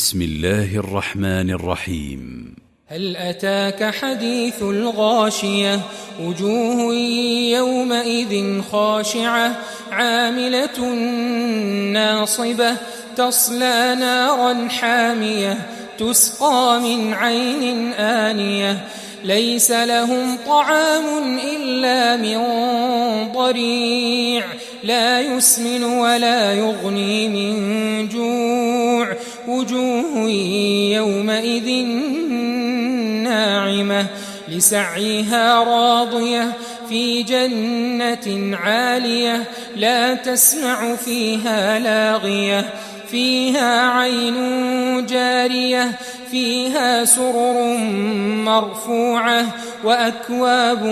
بسم الله الرحمن الرحيم. هل أتاك حديث الغاشية وجوه يومئذ خاشعة عاملة ناصبة تصلى نارا حامية تسقى من عين آنية ليس لهم طعام إلا من ضريع لا يسمن ولا يغني من جوع وجوه يومئذ ناعمة لسعيها راضية في جنة عالية لا تسمع فيها لاغية فيها عين جارية فيها سرر مرفوعة وأكواب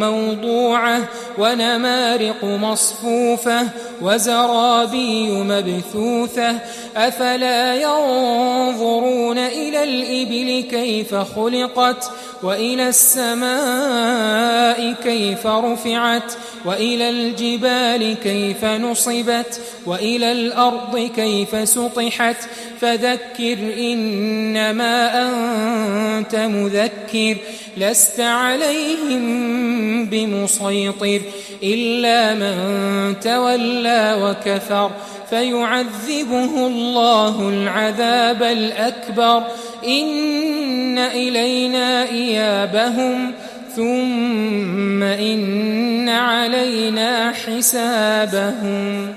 موضوعة ونمارق مصفوفة وزرابي مبثوثة أفلا ينظرون إلى الإبل كيف خلقت وإلى السماء كيف رفعت وإلى الجبال كيف نصبت وإلى الأرض كيف سطحت فذكر إنما أنت مذكر لست عليهم بمسيطر إلا من تولى وكفر فيعذبه الله العذاب الأكبر إن إلينا إيابهم ثم إن علينا حسابهم.